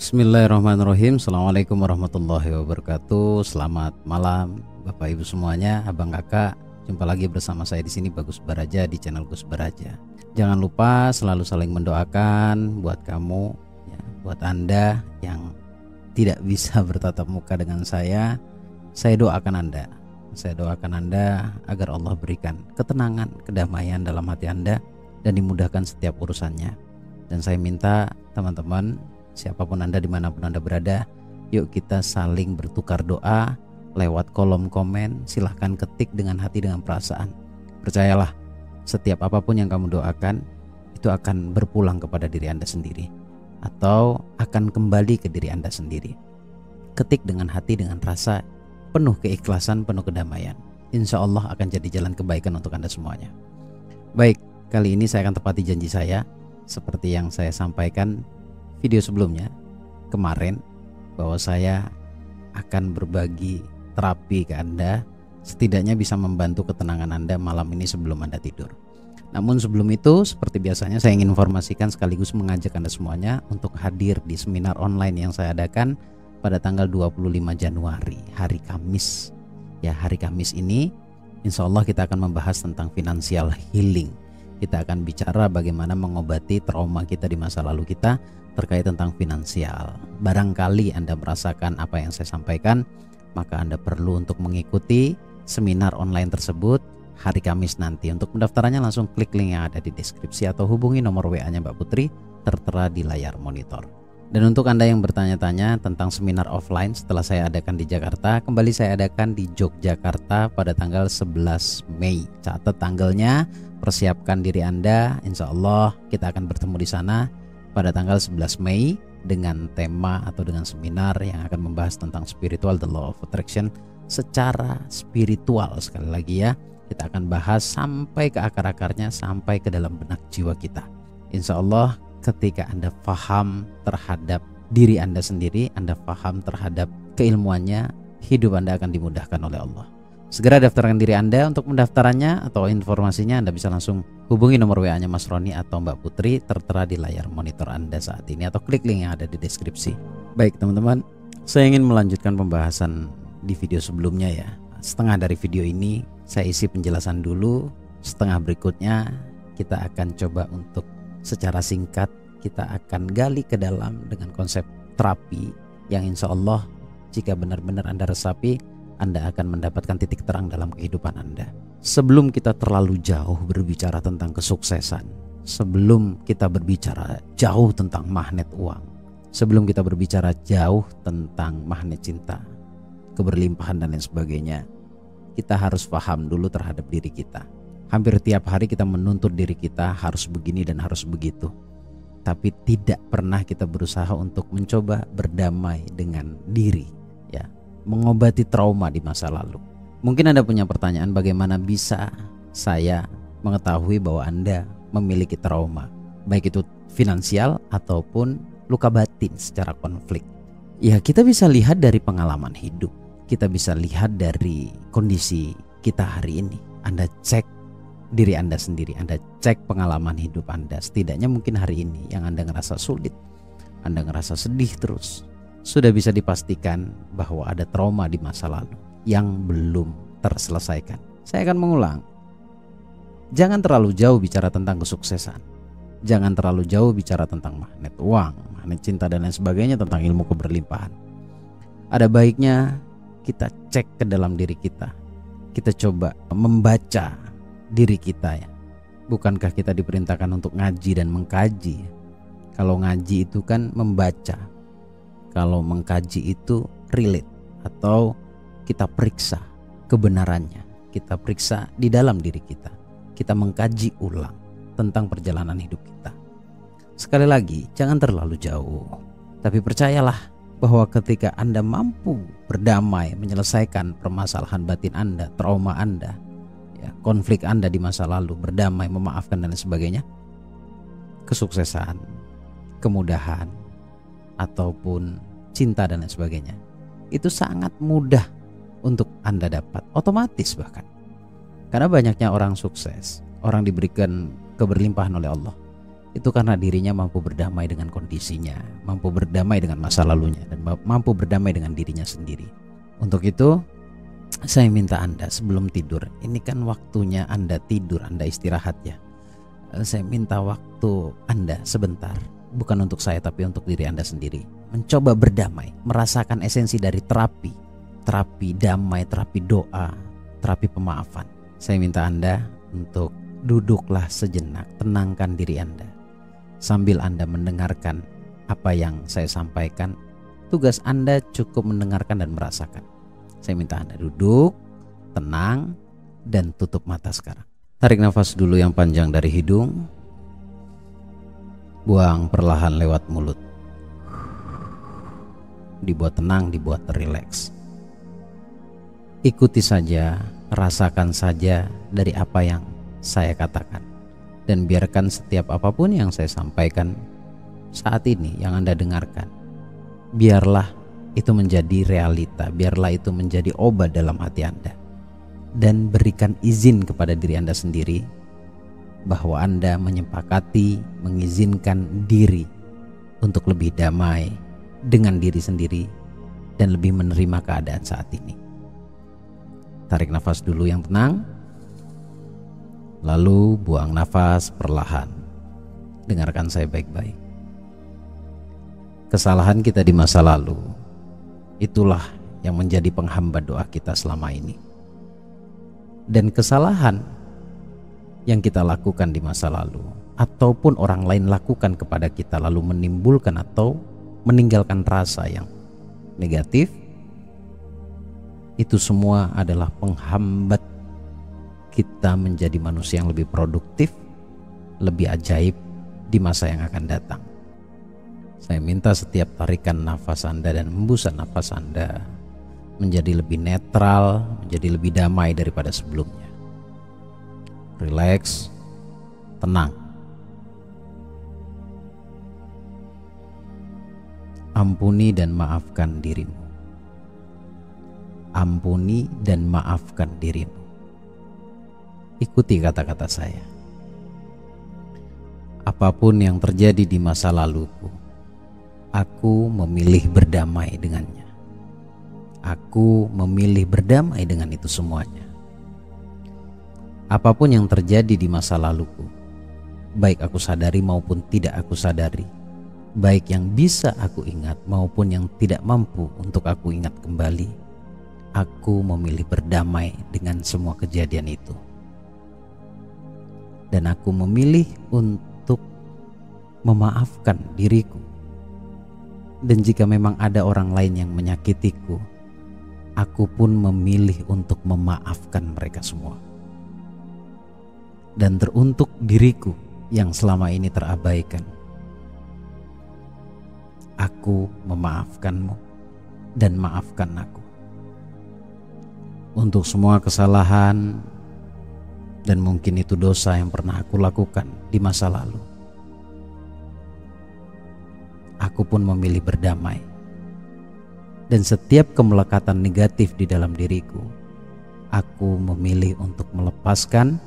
Bismillahirrahmanirrahim. Assalamualaikum warahmatullahi wabarakatuh. Selamat malam Bapak Ibu semuanya, abang kakak. Jumpa lagi bersama saya di sini Bagus Baraja di channel Gus Baraja. Jangan lupa selalu saling mendoakan buat kamu, ya, buat Anda yang tidak bisa bertatap muka dengan saya. Saya doakan Anda. Saya doakan Anda agar Allah berikan ketenangan, kedamaian dalam hati Anda dan dimudahkan setiap urusannya. Dan saya minta teman-teman, siapapun Anda, dimanapun Anda berada, yuk kita saling bertukar doa lewat kolom komen. Silahkan ketik dengan hati, dengan perasaan. Percayalah, setiap apapun yang kamu doakan itu akan berpulang kepada diri Anda sendiri, atau akan kembali ke diri Anda sendiri. Ketik dengan hati, dengan rasa penuh keikhlasan, penuh kedamaian. Insya Allah akan jadi jalan kebaikan untuk Anda semuanya. Baik, kali ini saya akan tepati janji saya seperti yang saya sampaikan video sebelumnya kemarin, bahwa saya akan berbagi terapi ke Anda, setidaknya bisa membantu ketenangan Anda malam ini sebelum Anda tidur. Namun sebelum itu, seperti biasanya saya ingin informasikan sekaligus mengajak Anda semuanya untuk hadir di seminar online yang saya adakan pada tanggal 25 Januari, hari Kamis. Ya, hari Kamis ini insya Allah kita akan membahas tentang financial healing. Kita akan bicara bagaimana mengobati trauma kita di masa lalu kita terkait tentang finansial. Barangkali Anda merasakan apa yang saya sampaikan, maka Anda perlu untuk mengikuti seminar online tersebut hari Kamis nanti. Untuk pendaftarannya langsung klik link yang ada di deskripsi atau hubungi nomor WA-nya Mbak Putri tertera di layar monitor. Dan untuk Anda yang bertanya-tanya tentang seminar offline setelah saya adakan di Jakarta, kembali saya adakan di Yogyakarta pada tanggal 11 Mei. Catat tanggalnya, persiapkan diri Anda. Insya Allah kita akan bertemu di sana pada tanggal 11 Mei dengan tema atau dengan seminar yang akan membahas tentang spiritual, the law of attraction secara spiritual. Sekali lagi ya, kita akan bahas sampai ke akar-akarnya, sampai ke dalam benak jiwa kita. Insya Allah ketika Anda paham terhadap diri Anda sendiri, Anda paham terhadap keilmuannya, hidup Anda akan dimudahkan oleh Allah. Segera daftarkan diri Anda. Untuk mendaftarannya atau informasinya Anda bisa langsung hubungi nomor WA-nya Mas Roni atau Mbak Putri tertera di layar monitor Anda saat ini, atau klik link yang ada di deskripsi. Baik teman-teman, saya ingin melanjutkan pembahasan di video sebelumnya ya. Setengah dari video ini saya isi penjelasan dulu, setengah berikutnya kita akan coba untuk secara singkat kita akan gali ke dalam dengan konsep terapi yang insya Allah jika benar-benar Anda resapi, Anda akan mendapatkan titik terang dalam kehidupan Anda. Sebelum kita terlalu jauh berbicara tentang kesuksesan, sebelum kita berbicara jauh tentang magnet uang, sebelum kita berbicara jauh tentang magnet cinta, keberlimpahan dan lain sebagainya, kita harus paham dulu terhadap diri kita. Hampir tiap hari kita menuntut diri kita harus begini dan harus begitu, tapi tidak pernah kita berusaha untuk mencoba berdamai dengan diri, ya, mengobati trauma di masa lalu. Mungkin Anda punya pertanyaan, bagaimana bisa saya mengetahui bahwa Anda memiliki trauma, baik itu finansial ataupun luka batin secara konflik. Ya, kita bisa lihat dari pengalaman hidup, kita bisa lihat dari kondisi kita hari ini. Anda cek diri Anda sendiri, Anda cek pengalaman hidup Anda. Setidaknya mungkin hari ini yang Anda ngerasa sulit, Anda ngerasa sedih terus, sudah bisa dipastikan bahwa ada trauma di masa lalu yang belum terselesaikan. Saya akan mengulang, jangan terlalu jauh bicara tentang kesuksesan, jangan terlalu jauh bicara tentang magnet uang, magnet cinta dan lain sebagainya, tentang ilmu keberlimpahan. Ada baiknya kita cek ke dalam diri kita, kita coba membaca diri kita ya. Bukankah kita diperintahkan untuk ngaji dan mengkaji? Kalau ngaji itu kan membaca, kalau mengkaji itu relate atau kita periksa kebenarannya, kita periksa di dalam diri kita, kita mengkaji ulang tentang perjalanan hidup kita. Sekali lagi, jangan terlalu jauh, tapi percayalah bahwa ketika Anda mampu berdamai, menyelesaikan permasalahan batin Anda, trauma Anda, ya, konflik Anda di masa lalu, berdamai, memaafkan dan lain sebagainya, kesuksesan, kemudahan ataupun cinta dan lain sebagainya itu sangat mudah untuk Anda dapat, otomatis bahkan. Karena banyaknya orang sukses, orang diberikan keberlimpahan oleh Allah, itu karena dirinya mampu berdamai dengan kondisinya, mampu berdamai dengan masa lalunya, dan mampu berdamai dengan dirinya sendiri. Untuk itu, saya minta Anda sebelum tidur, ini kan waktunya Anda tidur, Anda istirahat ya. Saya minta waktu Anda sebentar, bukan untuk saya tapi untuk diri Anda sendiri. Mencoba berdamai, merasakan esensi dari terapi damai, terapi doa, terapi pemaafan. Saya minta Anda untuk duduklah sejenak, tenangkan diri Anda. Sambil Anda mendengarkan apa yang saya sampaikan, tugas Anda cukup mendengarkan dan merasakan. Saya minta Anda duduk, tenang, dan tutup mata sekarang. Tarik nafas dulu yang panjang dari hidung, buang perlahan lewat mulut. Dibuat tenang, dibuat rileks. Ikuti saja, rasakan saja dari apa yang saya katakan, dan biarkan setiap apapun yang saya sampaikan saat ini yang Anda dengarkan, biarlah itu menjadi realita, biarlah itu menjadi obat dalam hati Anda, dan berikan izin kepada diri Anda sendiri bahwa Anda menyepakati, mengizinkan diri untuk lebih damai dengan diri sendiri dan lebih menerima keadaan saat ini. Tarik nafas dulu yang tenang, lalu buang nafas perlahan. Dengarkan saya baik-baik. Kesalahan kita di masa lalu, itulah yang menjadi penghambat doa kita selama ini. Dan kesalahan yang kita lakukan di masa lalu, ataupun orang lain lakukan kepada kita lalu menimbulkan atau meninggalkan rasa yang negatif, itu semua adalah penghambat kita menjadi manusia yang lebih produktif, lebih ajaib di masa yang akan datang. Saya minta setiap tarikan nafas Anda dan hembusan nafas Anda menjadi lebih netral, menjadi lebih damai daripada sebelumnya. Rileks, tenang. Ampuni dan maafkan dirimu. Ampuni dan maafkan dirimu. Ikuti kata-kata saya. Apapun yang terjadi di masa laluku, aku memilih berdamai dengannya. Aku memilih berdamai dengan itu semuanya. Apapun yang terjadi di masa laluku, baik aku sadari maupun tidak aku sadari, baik yang bisa aku ingat maupun yang tidak mampu untuk aku ingat kembali, aku memilih berdamai dengan semua kejadian itu. Dan aku memilih untuk memaafkan diriku. Dan jika memang ada orang lain yang menyakitiku, aku pun memilih untuk memaafkan mereka semua. Dan teruntuk diriku yang selama ini terabaikan, aku memaafkanmu dan maafkan aku. Untuk semua kesalahan dan mungkin itu dosa yang pernah aku lakukan di masa lalu, aku pun memilih berdamai. Dan setiap kemelekatan negatif di dalam diriku, aku memilih untuk melepaskan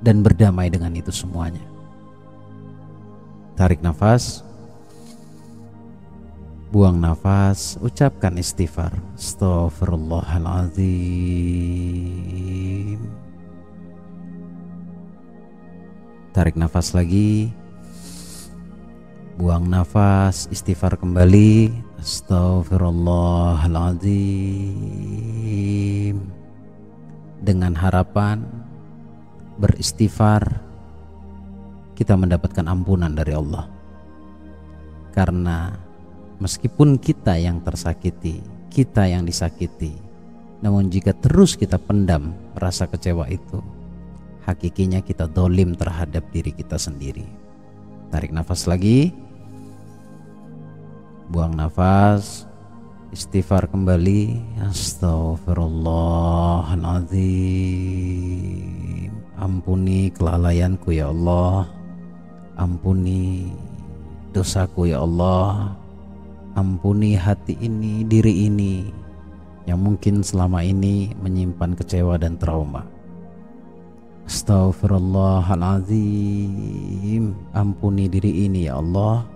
dan berdamai dengan itu semuanya. Tarik nafas, buang nafas, ucapkan istighfar. Astaghfirullahaladzim. Tarik nafas lagi, buang nafas, istighfar kembali. Astaghfirullahaladzim. Dengan harapan beristighfar kita mendapatkan ampunan dari Allah. Karena meskipun kita yang tersakiti, kita yang disakiti, namun jika terus kita pendam rasa kecewa itu, hakikinya kita dolim terhadap diri kita sendiri. Tarik nafas lagi, buang nafas, istighfar kembali. Astaghfirullahaladzim. Ampuni kelalaianku ya Allah, ampuni dosaku ya Allah, ampuni hati ini, diri ini yang mungkin selama ini menyimpan kecewa dan trauma. Astaghfirullahaladzim. Ampuni diri ini ya Allah,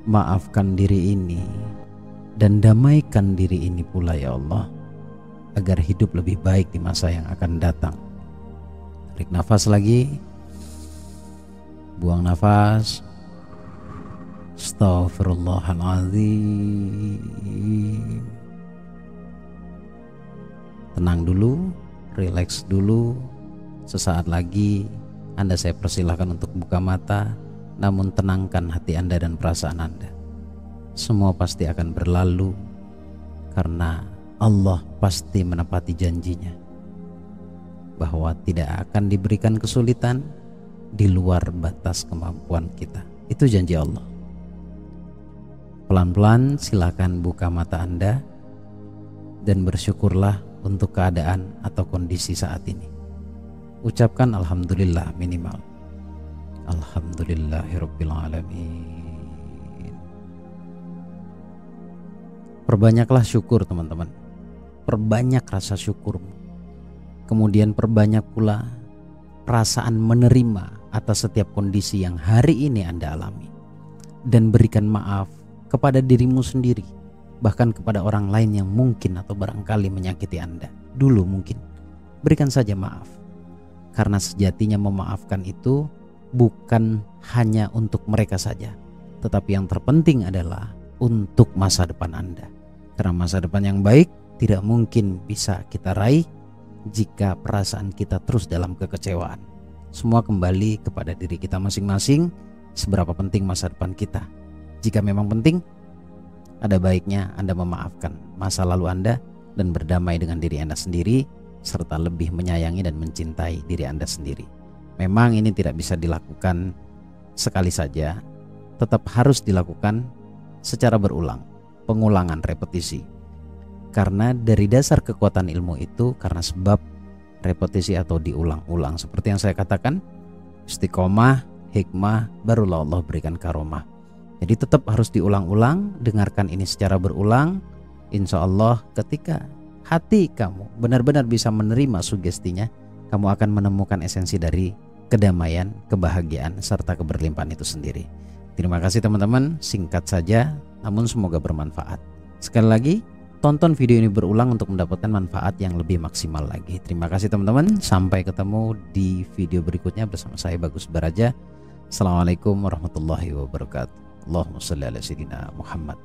maafkan diri ini, dan damaikan diri ini pula ya Allah, agar hidup lebih baik di masa yang akan datang. Tarik nafas lagi, buang nafas. Astaghfirullahaladzim. Tenang dulu, rileks dulu. Sesaat lagi Anda saya persilahkan untuk buka mata, namun tenangkan hati Anda dan perasaan Anda. Semua pasti akan berlalu, karena Allah pasti menepati janjinya bahwa tidak akan diberikan kesulitan di luar batas kemampuan kita. Itu janji Allah. Pelan-pelan silakan buka mata Anda dan bersyukurlah untuk keadaan atau kondisi saat ini. Ucapkan alhamdulillah minimal. Alhamdulillahirabbil alamin. Perbanyaklah syukur teman-teman. Perbanyak rasa syukurmu. Kemudian perbanyak pula perasaan menerima atas setiap kondisi yang hari ini Anda alami. Dan berikan maaf kepada dirimu sendiri, bahkan kepada orang lain yang mungkin atau barangkali menyakiti Anda. Dulu mungkin. Berikan saja maaf. Karena sejatinya memaafkan itu bukan hanya untuk mereka saja, tetapi yang terpenting adalah untuk masa depan Anda. Karena masa depan yang baik tidak mungkin bisa kita raih jika perasaan kita terus dalam kekecewaan. Semua kembali kepada diri kita masing-masing, seberapa penting masa depan kita. Jika memang penting, ada baiknya Anda memaafkan masa lalu Anda dan berdamai dengan diri Anda sendiri, serta lebih menyayangi dan mencintai diri Anda sendiri. Memang ini tidak bisa dilakukan sekali saja, tetap harus dilakukan secara berulang, pengulangan, repetisi. Karena dari dasar kekuatan ilmu itu karena sebab repetisi atau diulang-ulang. Seperti yang saya katakan, istiqomah, hikmah, barulah Allah berikan karomah. Jadi tetap harus diulang-ulang, dengarkan ini secara berulang. Insya Allah ketika hati kamu benar-benar bisa menerima sugestinya, kamu akan menemukan esensi dari kedamaian, kebahagiaan, serta keberlimpahan itu sendiri. Terima kasih teman-teman, singkat saja namun semoga bermanfaat. Sekali lagi, tonton video ini berulang untuk mendapatkan manfaat yang lebih maksimal lagi. Terima kasih teman-teman, sampai ketemu di video berikutnya bersama saya Bagus Baraja. Assalamualaikum warahmatullahi wabarakatuh. Allahumma shalli ala sayyidina Muhammad.